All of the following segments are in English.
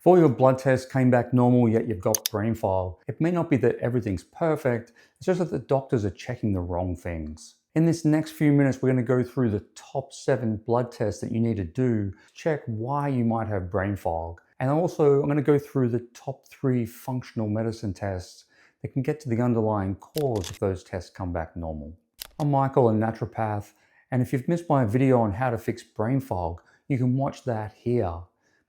If all your blood tests came back normal, yet you've got brain fog, it may not be that everything's perfect, it's just that the doctors are checking the wrong things. In this next few minutes, we're going to go through the top 7 blood tests that you need to do to check why you might have brain fog. And also, I'm going to go through the top 3 functional medicine tests that can get to the underlying cause if those tests come back normal. I'm Michael, a naturopath, and if you've missed my video on how to fix brain fog, you can watch that here.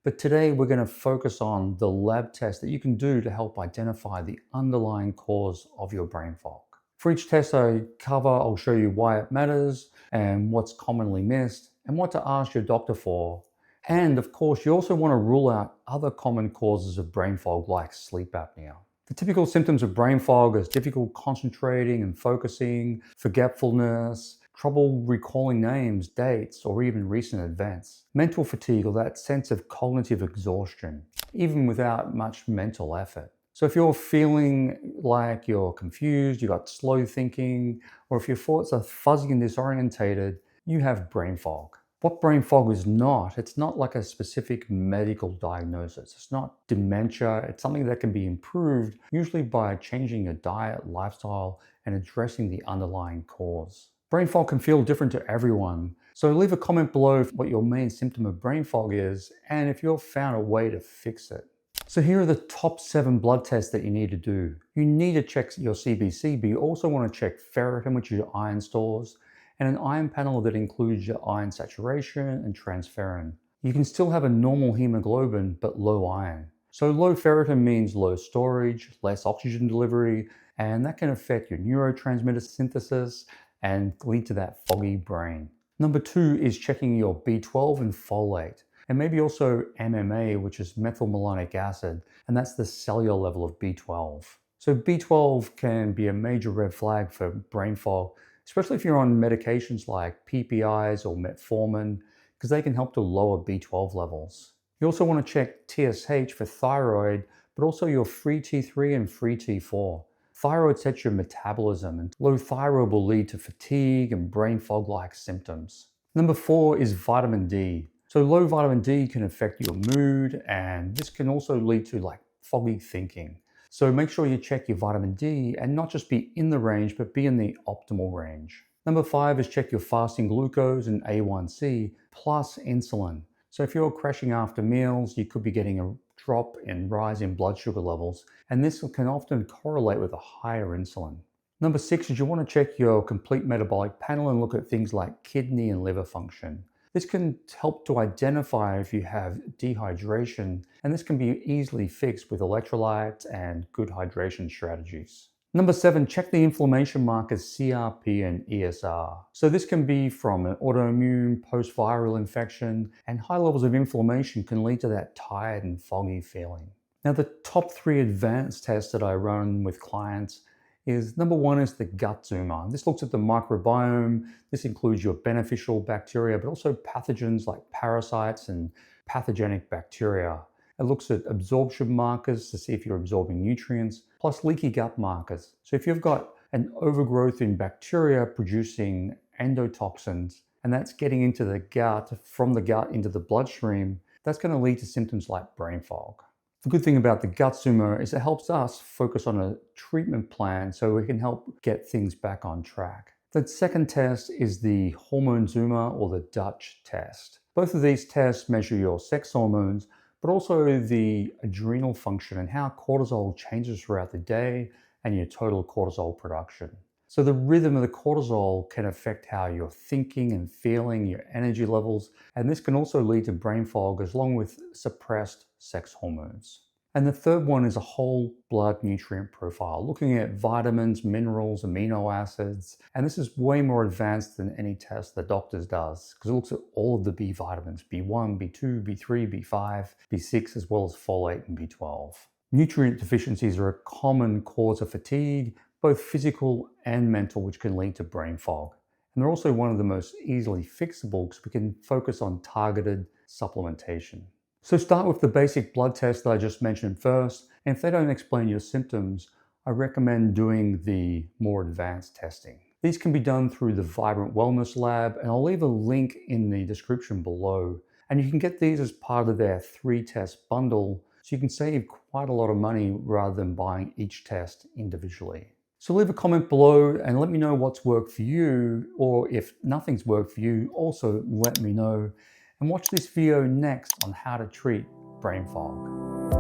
But today we're going to focus on the lab test that you can do to help identify the underlying cause of your brain fog. For each test I cover, I'll show you why it matters and what's commonly missed and what to ask your doctor for. And of course, you also want to rule out other common causes of brain fog like sleep apnea. The typical symptoms of brain fog is difficult concentrating and focusing, forgetfulness, trouble recalling names, dates, or even recent events, mental fatigue or that sense of cognitive exhaustion, even without much mental effort. So if you're feeling like you're confused, you've got slow thinking, or if your thoughts are fuzzy and disorientated, you have brain fog. What brain fog is not, it's not like a specific medical diagnosis. It's not dementia. It's something that can be improved, usually by changing your diet, lifestyle, and addressing the underlying cause. Brain fog can feel different to everyone. So leave a comment below what your main symptom of brain fog is, and if you've found a way to fix it. So here are the top 7 blood tests that you need to do. You need to check your CBC, but you also want to check ferritin, which is your iron stores, and an iron panel that includes your iron saturation and transferrin. You can still have a normal hemoglobin, but low iron. So low ferritin means low storage, less oxygen delivery, and that can affect your neurotransmitter synthesis and lead to that foggy brain. Number 2 is checking your B12 and folate, and maybe also MMA, which is methylmalonic acid, and that's the cellular level of B12. So B12 can be a major red flag for brain fog, especially if you're on medications like PPIs or metformin, because they can help to lower B12 levels. You also want to check TSH for thyroid, but also your free T3 and free T4. Thyroid sets your metabolism, and low thyroid will lead to fatigue and brain fog-like symptoms. Number 4 is vitamin D. So low vitamin D can affect your mood, and this can also lead to like foggy thinking. So make sure you check your vitamin D and not just be in the range, but be in the optimal range. Number 5 is check your fasting glucose and A1C plus insulin. So if you're crashing after meals, you could be getting a drop in rise in blood sugar levels, and this can often correlate with a higher insulin. Number 6 is you want to check your complete metabolic panel and look at things like kidney and liver function. This can help to identify if you have dehydration, and this can be easily fixed with electrolytes and good hydration strategies. Number 7, check the inflammation markers CRP and ESR. So this can be from an autoimmune, post-viral infection, and high levels of inflammation can lead to that tired and foggy feeling. Now the top 3 advanced tests that I run with clients is number 1 is the gut zoomer. This looks at the microbiome. This includes your beneficial bacteria, but also pathogens like parasites and pathogenic bacteria. It looks at absorption markers to see if you're absorbing nutrients, plus leaky gut markers. So if you've got an overgrowth in bacteria producing endotoxins, and that's getting into the gut, from the gut into the bloodstream, that's going to lead to symptoms like brain fog. The good thing about the gut zoomer is it helps us focus on a treatment plan so we can help get things back on track. The second test is the hormone zoomer or the Dutch test. Both of these tests measure your sex hormones, but also the adrenal function and how cortisol changes throughout the day and your total cortisol production. So the rhythm of the cortisol can affect how you're thinking and feeling, your energy levels, and this can also lead to brain fog along with suppressed sex hormones. And the third one is a whole blood nutrient profile, looking at vitamins, minerals, amino acids. And this is way more advanced than any test the doctors does, because it looks at all of the B vitamins, B1, B2, B3, B5, B6, as well as folate and B12. Nutrient deficiencies are a common cause of fatigue, both physical and mental, which can lead to brain fog. And they're also one of the most easily fixable because we can focus on targeted supplementation. So start with the basic blood test that I just mentioned first, and if they don't explain your symptoms, I recommend doing the more advanced testing. These can be done through the Vibrant Wellness Lab, and I'll leave a link in the description below. And you can get these as part of their 3-test bundle, So you can save quite a lot of money rather than buying each test individually. So leave a comment below and let me know what's worked for you, or if nothing's worked for you, also let me know. And watch this video next on how to treat brain fog.